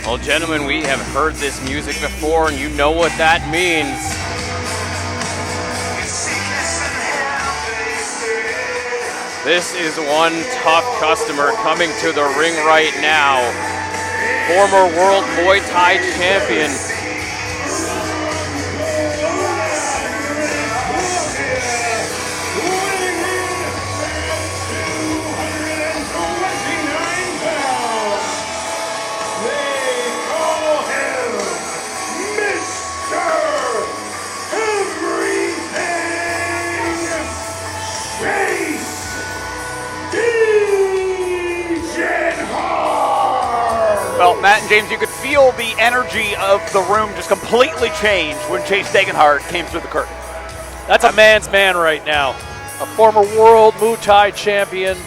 Well, gentlemen, we have heard this music before, and you know what that means. This is one tough customer coming to the ring right now. Former World Muay Thai champion. Well, Matt and James, you could feel the energy of the room just completely change when Chase Degenhardt came through the curtain. That's a man's man right now. A former world Muay Thai champion.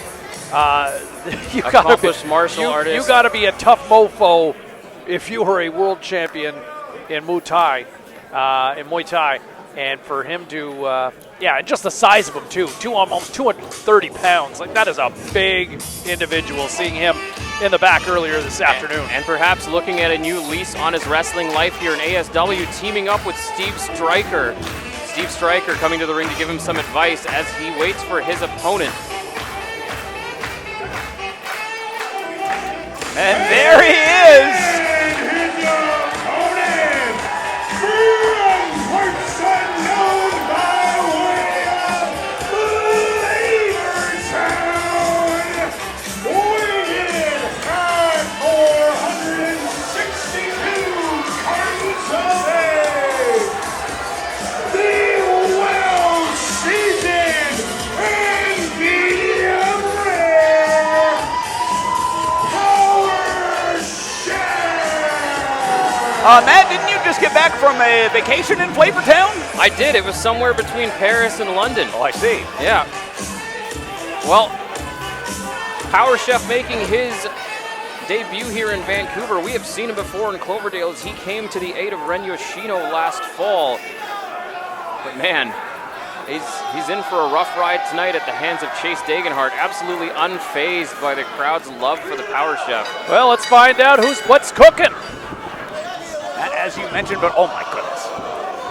Accomplished martial artist. You got to be a tough mofo if you were a world champion in Muay Thai, and for him to, and just the size of him too, almost 230 pounds. Like, that is a big individual. Seeing him in the back earlier this afternoon. And perhaps looking at a new lease on his wrestling life here in ASW, teaming up with Steve Stryker. Steve Stryker coming to the ring to give him some advice as he waits for his opponent. And there he is! Matt, didn't you just get back from a vacation in Flavortown? I did. It was somewhere between Paris and London. Oh, I see. Yeah. Well, Power Chef making his debut here in Vancouver. We have seen him before in Cloverdale as he came to the aid of Ren Yoshino last fall. But man, he's in for a rough ride tonight at the hands of Chase Degenhardt, absolutely unfazed by the crowd's love for the Power Chef. Well, let's find out what's cooking. As you mentioned, but oh my goodness,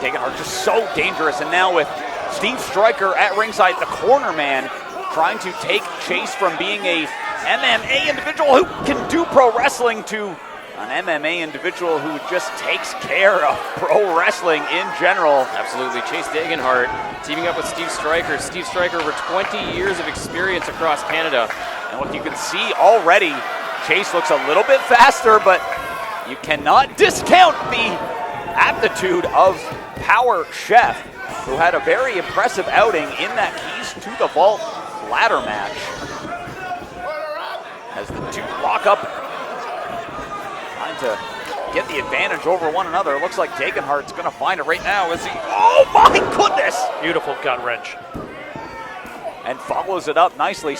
Degenhardt just so dangerous. And now with Steve Stryker at ringside, the corner man, trying to take Chase from being a MMA individual who can do pro wrestling to an MMA individual who just takes care of pro wrestling in general. Absolutely. Chase Degenhardt teaming up with Steve Stryker. Steve Stryker over 20 years of experience across Canada. And look, you can see already Chase looks a little bit faster, but you cannot discount the aptitude of Power Chef, who had a very impressive outing in that Keys to the Vault ladder match. As the two lock up, trying to get the advantage over one another. It looks like Degenhardt's going to find it right now. Oh my goodness! Beautiful gut wrench. And follows it up nicely.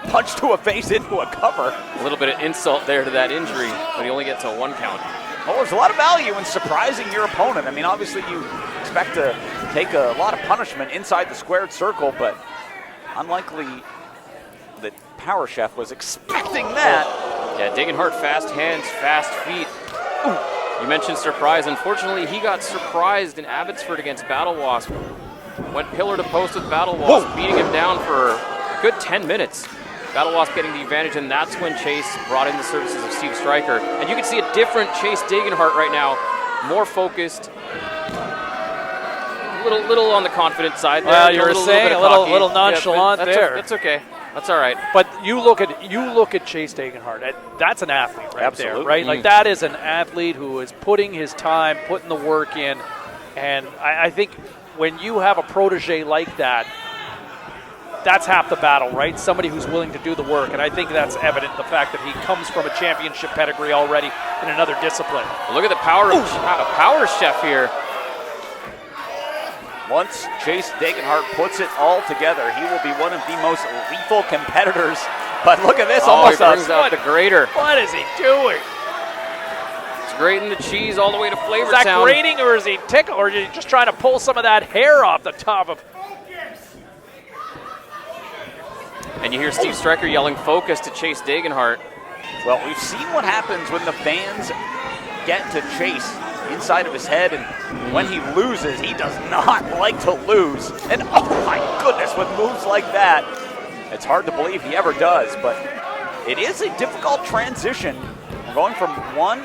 Punch to a face into a cover. A little bit of insult there to that injury, but he only gets a 1 count. Well, there's a lot of value in surprising your opponent. I mean, obviously you expect to take a lot of punishment inside the squared circle, but unlikely that Power Chef was expecting that. Yeah, Degenhardt, fast hands, fast feet. Ooh. You mentioned surprise. Unfortunately, he got surprised in Abbotsford against Battle Wasp. Went pillar to post with Battle Wasp, beating him down for a good 10 minutes. Battle Wasp getting the advantage, and that's when Chase brought in the services of Steve Stryker. And you can see a different Chase Degenhardt right now, more focused, little on the confident side there. Well, you were saying a little nonchalant there. That's okay. That's all right. But you look at Chase Degenhardt. That's an athlete right Absolutely. there, right? Like, that is an athlete who is putting his time, putting the work in, and I think when you have a protege like that, that's half the battle, right? Somebody who's willing to do the work, and I think that's evident, the fact that he comes from a championship pedigree already in another discipline. Look at the power of Power Chef here. Once Chase Degenhardt puts it all together, he will be one of the most lethal competitors. But look at this, almost he brings out the grater. What is he doing? It's grating the cheese all the way to Flavortown. Is that grating, or is he tickle, or is he just trying to pull some of that hair off the top of? And you hear Steve Stryker yelling focus to Chase Degenhardt. Well, we've seen what happens when the fans get to Chase inside of his head, and when he loses, he does not like to lose. And oh my goodness, with moves like that, it's hard to believe he ever does, but it is a difficult transition going from one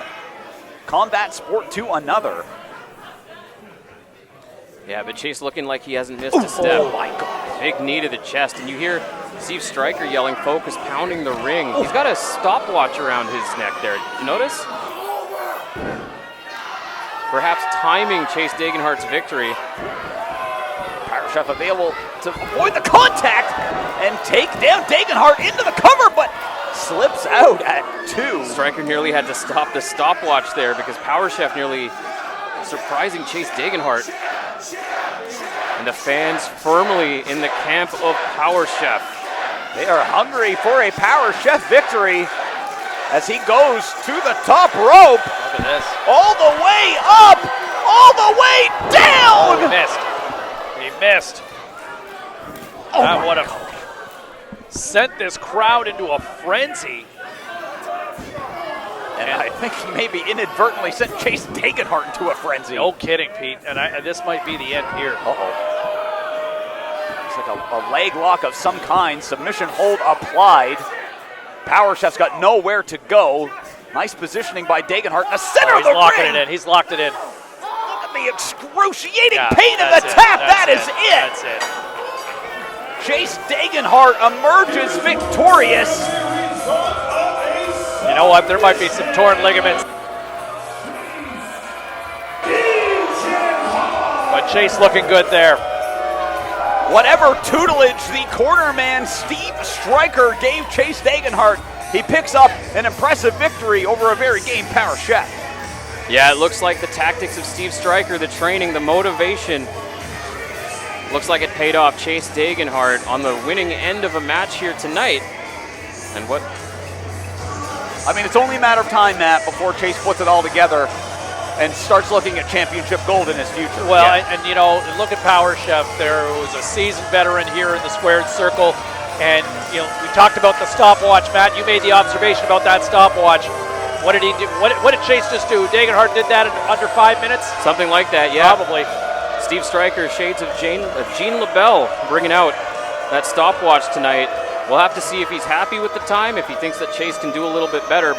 combat sport to another. Yeah, but Chase looking like he hasn't missed a step. Oh my God. Big knee to the chest, and you hear Steve Stryker yelling, focus, pounding the ring. He's got a stopwatch around his neck there. You notice? Perhaps timing Chase Degenhardt's victory. Pirate Chef available to avoid the contact and take down Degenhardt into the cover, but slips out at 2. Stryker nearly had to stop the stopwatch there because Power Chef nearly surprising Chase Degenhardt. And the fans firmly in the camp of Power Chef. They are hungry for a Power Chef victory as he goes to the top rope. Look at this. All the way up, all the way down. Oh, he missed. He missed. Oh That my would have God. sent this crowd into a frenzy. And I think he maybe inadvertently sent Chase Degenhardt into a frenzy. No kidding, Pete. And this might be the end here. Uh-oh. It's like a leg lock of some kind. Submission hold applied. Power Chef's got nowhere to go. Nice positioning by Degenhardt in the center of the He's locking ring. it in. He's locked it in. Look at the excruciating Yeah, pain in that's the it. tap. That's That is it. That's it. Chase Degenhardt emerges victorious. You know what? There might be some torn ligaments. But Chase looking good there. Whatever tutelage the corner man Steve Stryker gave Chase Degenhardt, he picks up an impressive victory over a very game Power Chef. Yeah, it looks like the tactics of Steve Stryker, the training, the motivation, looks like it paid off. Chase Degenhardt on the winning end of a match here tonight. And what? I mean, it's only a matter of time, Matt, before Chase puts it all together and starts looking at championship gold in his future. Well, Yeah. and you know, look at Power Chef. There was a seasoned veteran here in the squared circle. And, you know, we talked about the stopwatch, Matt. You made the observation about that stopwatch. What did he do? What did Chase just do? Degenhardt did that in under 5 minutes? Something like that, yeah. Probably. Steve Stryker, shades of Jean LaBelle, bringing out that stopwatch tonight. We'll have to see if he's happy with the time, if he thinks that Chase can do a little bit better.